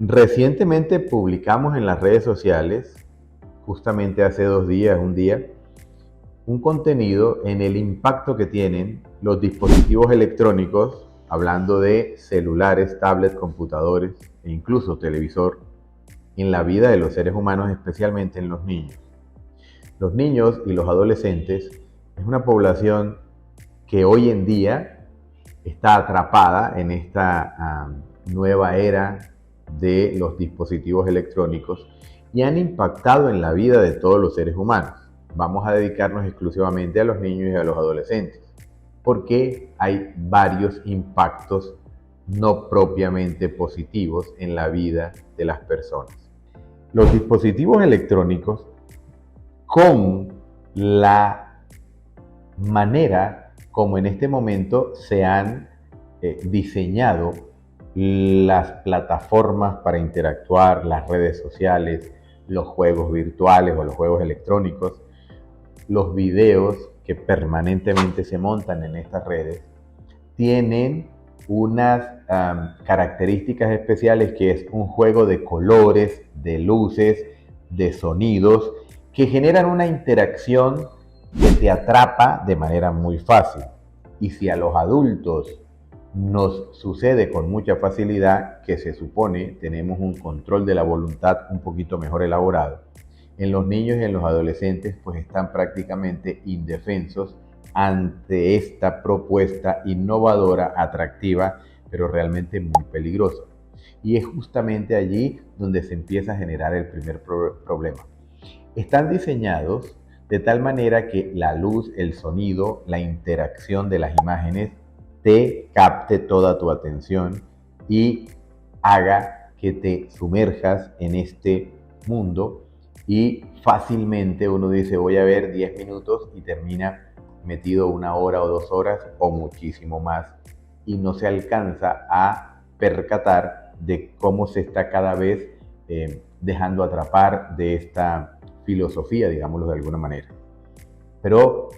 Recientemente publicamos en las redes sociales, justamente hace 2 días, un día, un contenido en el impacto que tienen los dispositivos electrónicos, hablando de celulares, tablets, computadores e incluso televisor, en la vida de los seres humanos, especialmente en los niños. Los niños y los adolescentes es una población que hoy en día está atrapada en esta nueva era de los dispositivos electrónicos y han impactado en la vida de todos los seres humanos. Vamos a dedicarnos exclusivamente a los niños y a los adolescentes, porque hay varios impactos no propiamente positivos en la vida de las personas. Los dispositivos electrónicos, con la manera como en este momento se han diseñado las plataformas para interactuar, las redes sociales, los juegos virtuales o los juegos electrónicos, los videos que permanentemente se montan en estas redes, tienen unas características especiales, que es un juego de colores, de luces, de sonidos, que generan una interacción que te atrapa de manera muy fácil. Y si a los adultos nos sucede con mucha facilidad, que se supone tenemos un control de la voluntad un poquito mejor elaborado, en los niños y en los adolescentes pues están prácticamente indefensos ante esta propuesta innovadora, atractiva, pero realmente muy peligrosa. Y es justamente allí donde se empieza a generar el primer problema. Están diseñados de tal manera que la luz, el sonido, la interacción de las imágenes te capte toda tu atención y haga que te sumerjas en este mundo, y fácilmente uno dice voy a ver 10 minutos y termina metido 1 hora o 2 horas o muchísimo más, y no se alcanza a percatar de cómo se está cada vez dejando atrapar de esta filosofía, digámoslo de alguna manera. Pero,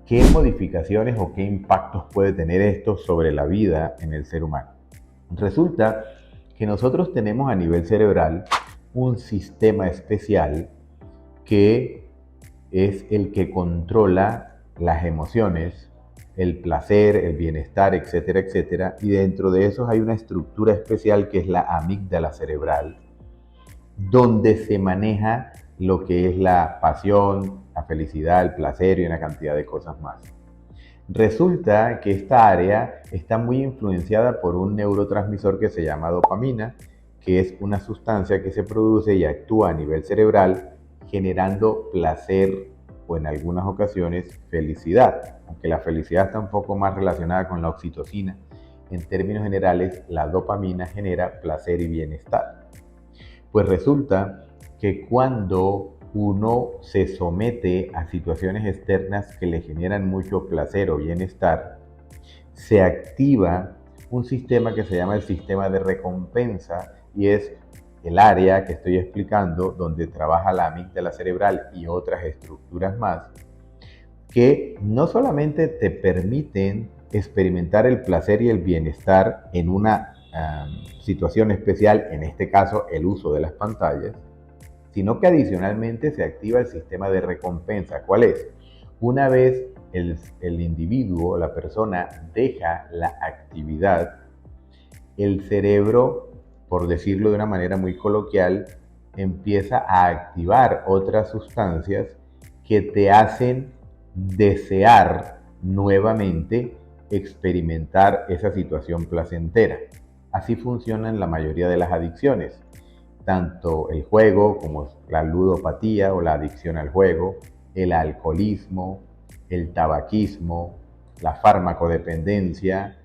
¿qué modificaciones o qué impactos puede tener esto sobre la vida en el ser humano? Resulta que nosotros tenemos a nivel cerebral un sistema especial que es el que controla las emociones, el placer, el bienestar, etcétera, etcétera. Y dentro de esos hay una estructura especial que es la amígdala cerebral, donde se maneja lo que es la pasión, la felicidad, el placer y una cantidad de cosas más. Resulta que esta área está muy influenciada por un neurotransmisor que se llama dopamina, que es una sustancia que se produce y actúa a nivel cerebral generando placer o en algunas ocasiones felicidad, aunque la felicidad está un poco más relacionada con la oxitocina. En términos generales, la dopamina genera placer y bienestar. Pues resulta que cuando uno se somete a situaciones externas que le generan mucho placer o bienestar, se activa un sistema que se llama el sistema de recompensa, y es el área que estoy explicando donde trabaja la amígdala cerebral y otras estructuras más, que no solamente te permiten experimentar el placer y el bienestar en una situación especial, en este caso el uso de las pantallas, sino que adicionalmente se activa el sistema de recompensa. ¿Cuál es? Una vez el individuo, la persona, deja la actividad, el cerebro, por decirlo de una manera muy coloquial, empieza a activar otras sustancias que te hacen desear nuevamente experimentar esa situación placentera. Así funcionan la mayoría de las adicciones, tanto el juego como la ludopatía o la adicción al juego, el alcoholismo, el tabaquismo, la farmacodependencia,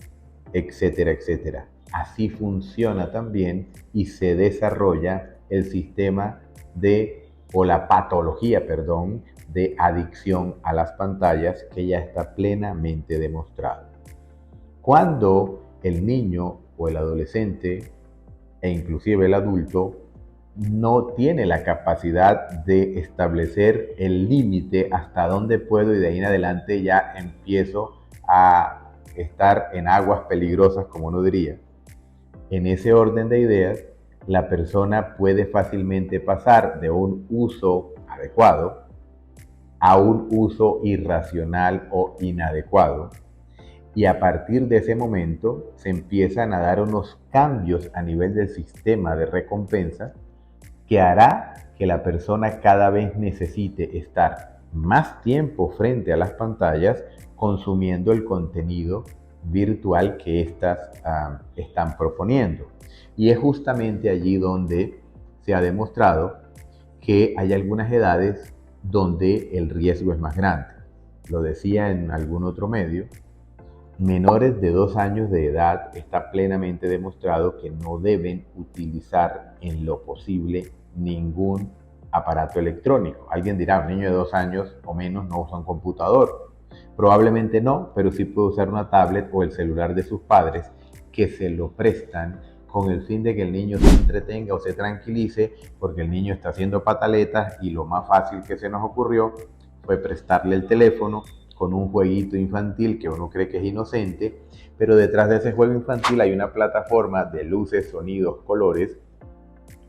etcétera, etcétera. Así funciona también y se desarrolla el sistema o la patología, perdón, de adicción a las pantallas, que ya está plenamente demostrado. Cuando el niño o el adolescente e inclusive el adulto no tiene la capacidad de establecer el límite hasta dónde puedo y de ahí en adelante ya empiezo a estar en aguas peligrosas, como uno diría. En ese orden de ideas, la persona puede fácilmente pasar de un uso adecuado a un uso irracional o inadecuado. Y a partir de ese momento se empiezan a dar unos cambios a nivel del sistema de recompensa que hará que la persona cada vez necesite estar más tiempo frente a las pantallas consumiendo el contenido virtual que éstas están proponiendo. Y es justamente allí donde se ha demostrado que hay algunas edades donde el riesgo es más grande. Lo decía en algún otro medio, menores de 2 años de edad está plenamente demostrado que no deben utilizar en lo posible ningún aparato electrónico. Alguien dirá, un niño de 2 años o menos no usa un computador. Probablemente no, pero sí puede usar una tablet o el celular de sus padres que se lo prestan con el fin de que el niño se entretenga o se tranquilice, porque el niño está haciendo pataletas y lo más fácil que se nos ocurrió fue prestarle el teléfono con un jueguito infantil que uno cree que es inocente, pero detrás de ese juego infantil hay una plataforma de luces, sonidos, colores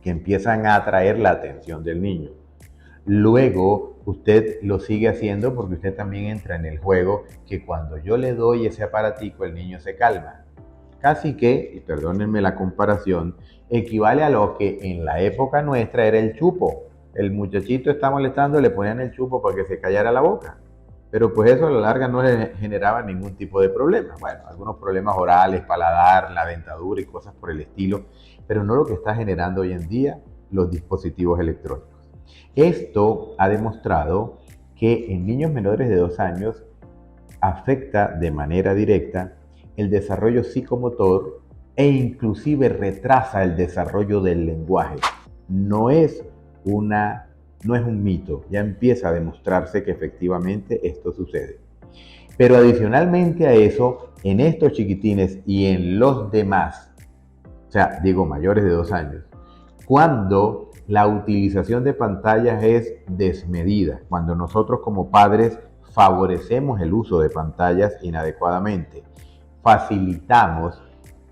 que empiezan a atraer la atención del niño. Luego usted lo sigue haciendo porque usted también entra en el juego que cuando yo le doy ese aparatico el niño se calma. Casi que, y perdónenme la comparación, equivale a lo que en la época nuestra era el chupo. El muchachito está molestando, le ponían el chupo para que se callara la boca. Pero pues eso a la larga no le generaba ningún tipo de problema. Bueno, algunos problemas orales, paladar, la dentadura y cosas por el estilo, pero no lo que está generando hoy en día los dispositivos electrónicos. Esto ha demostrado que en niños menores de 2 años afecta de manera directa el desarrollo psicomotor e inclusive retrasa el desarrollo del lenguaje. No es un mito, ya empieza a demostrarse que efectivamente esto sucede. Pero adicionalmente a eso, en estos chiquitines y en los demás, o sea, digo mayores de 2 años, cuando la utilización de pantallas es desmedida, cuando nosotros como padres favorecemos el uso de pantallas inadecuadamente, facilitamos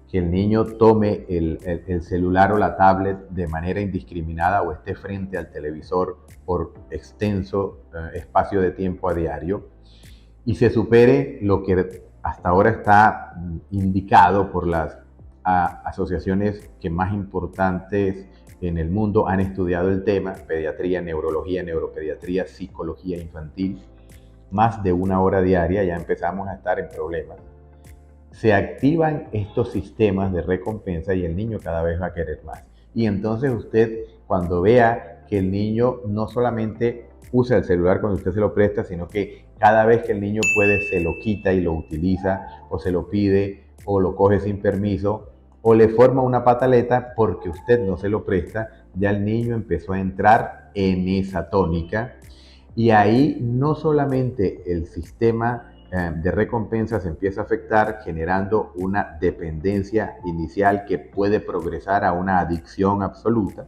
que el niño tome el celular o la tablet de manera indiscriminada o esté frente al televisor por extenso espacio de tiempo a diario y se supere lo que hasta ahora está indicado por las asociaciones que más importantes en el mundo han estudiado el tema, pediatría, neurología, neuropediatría, psicología infantil, más de 1 hora diaria, ya empezamos a estar en problemas. Se activan estos sistemas de recompensa y el niño cada vez va a querer más. Y entonces usted, cuando vea que el niño no solamente usa el celular cuando usted se lo presta, sino que cada vez que el niño puede se lo quita y lo utiliza, o se lo pide, o lo coge sin permiso, o le forma una pataleta porque usted no se lo presta, ya el niño empezó a entrar en esa tónica. Y ahí no solamente el sistema de recompensas empieza a afectar generando una dependencia inicial que puede progresar a una adicción absoluta,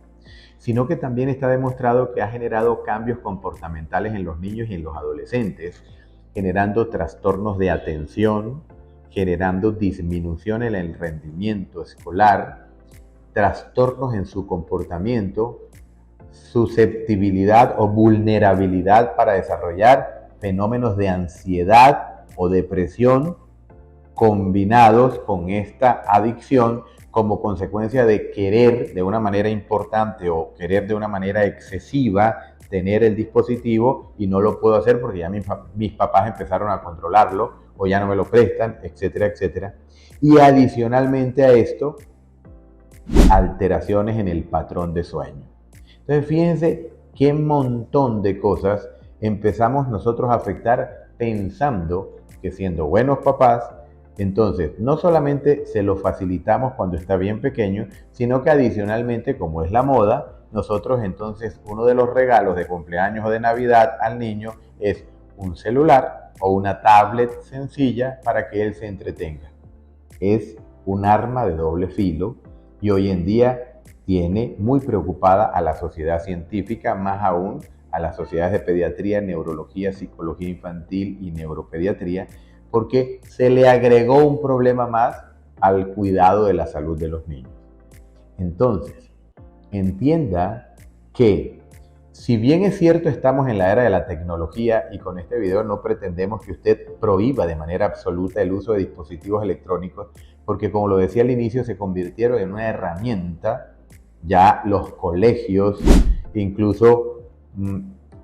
sino que también está demostrado que ha generado cambios comportamentales en los niños y en los adolescentes, generando trastornos de atención, generando disminución en el rendimiento escolar, trastornos en su comportamiento, susceptibilidad o vulnerabilidad para desarrollar fenómenos de ansiedad o depresión combinados con esta adicción como consecuencia de querer de una manera importante o querer de una manera excesiva tener el dispositivo y no lo puedo hacer porque ya mis papás empezaron a controlarlo o ya no me lo prestan, etcétera, etcétera. Y adicionalmente a esto, alteraciones en el patrón de sueño. Entonces fíjense qué montón de cosas empezamos nosotros a afectar pensando que siendo buenos papás, entonces no solamente se lo facilitamos cuando está bien pequeño, sino que adicionalmente, como es la moda, nosotros entonces uno de los regalos de cumpleaños o de Navidad al niño es un celular o una tablet sencilla para que él se entretenga. Es un arma de doble filo y hoy en día tiene muy preocupada a la sociedad científica, más aún a las sociedades de pediatría, neurología, psicología infantil y neuropediatría, porque se le agregó un problema más al cuidado de la salud de los niños. Entonces, entienda que si bien es cierto estamos en la era de la tecnología y con este video no pretendemos que usted prohíba de manera absoluta el uso de dispositivos electrónicos, porque como lo decía al inicio se convirtieron en una herramienta. Ya los colegios incluso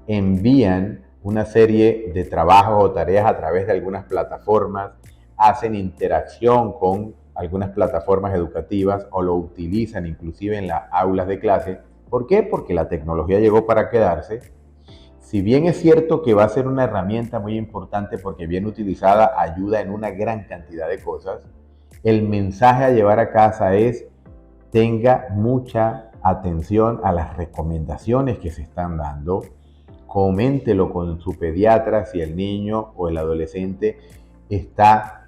envían una serie de trabajos o tareas a través de algunas plataformas, hacen interacción con algunas plataformas educativas o lo utilizan inclusive en las aulas de clase. ¿Por qué? Porque la tecnología llegó para quedarse. Si bien es cierto que va a ser una herramienta muy importante porque bien utilizada ayuda en una gran cantidad de cosas, el mensaje a llevar a casa es: tenga mucha atención a las recomendaciones que se están dando, coméntelo con su pediatra si el niño o el adolescente está,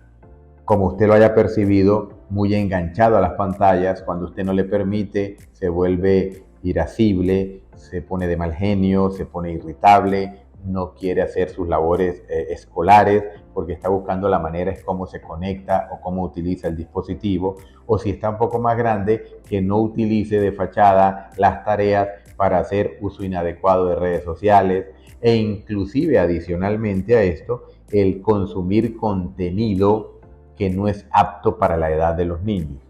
como usted lo haya percibido, muy enganchado a las pantallas. Cuando usted no le permite, se vuelve irascible, se pone de mal genio, se pone irritable, no quiere hacer sus labores escolares porque está buscando la manera en cómo se conecta o cómo utiliza el dispositivo, o si está un poco más grande, que no utilice de fachada las tareas para hacer uso inadecuado de redes sociales, e inclusive adicionalmente a esto, el consumir contenido que no es apto para la edad de los niños.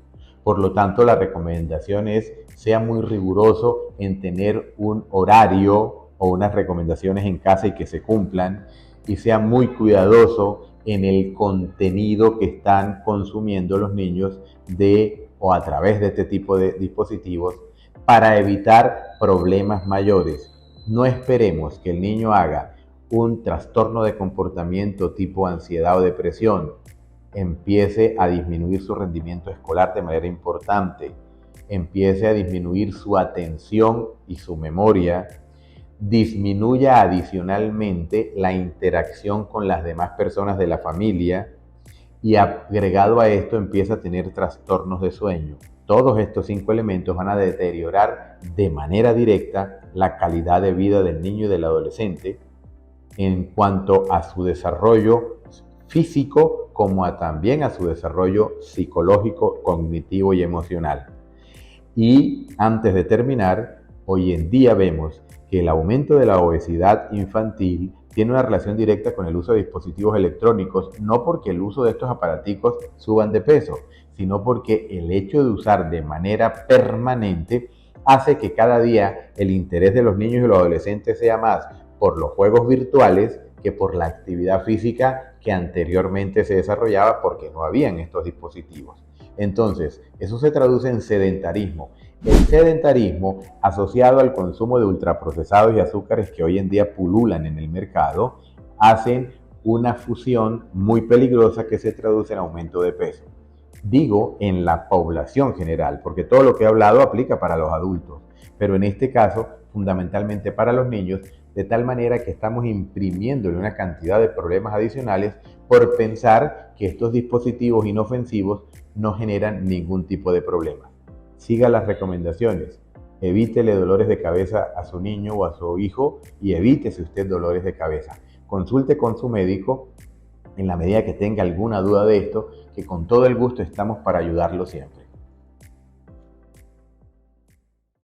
Por lo tanto, la recomendación es: sea muy riguroso en tener un horario o unas recomendaciones en casa y que se cumplan, y sea muy cuidadoso en el contenido que están consumiendo los niños de o a través de este tipo de dispositivos para evitar problemas mayores. No esperemos que el niño haga un trastorno de comportamiento tipo ansiedad o depresión, empiece a disminuir su rendimiento escolar de manera importante, empiece a disminuir su atención y su memoria, disminuya adicionalmente la interacción con las demás personas de la familia y, agregado a esto, empieza a tener trastornos de sueño. Todos estos 5 elementos van a deteriorar de manera directa la calidad de vida del niño y del adolescente en cuanto a su desarrollo físico como también a su desarrollo psicológico, cognitivo y emocional. Y antes de terminar, hoy en día vemos que el aumento de la obesidad infantil tiene una relación directa con el uso de dispositivos electrónicos, no porque el uso de estos aparaticos suban de peso, sino porque el hecho de usar de manera permanente hace que cada día el interés de los niños y los adolescentes sea más por los juegos virtuales que por la actividad física que anteriormente se desarrollaba porque no habían estos dispositivos. Entonces, eso se traduce en sedentarismo. El sedentarismo, asociado al consumo de ultraprocesados y azúcares que hoy en día pululan en el mercado, hacen una fusión muy peligrosa que se traduce en aumento de peso. Digo en la población general, porque todo lo que he hablado aplica para los adultos, pero en este caso, fundamentalmente para los niños, de tal manera que estamos imprimiéndole una cantidad de problemas adicionales por pensar que estos dispositivos inofensivos no generan ningún tipo de problema. Siga las recomendaciones, evítele dolores de cabeza a su niño o a su hijo y evítese usted dolores de cabeza. Consulte con su médico en la medida que tenga alguna duda de esto, que con todo el gusto estamos para ayudarlo siempre.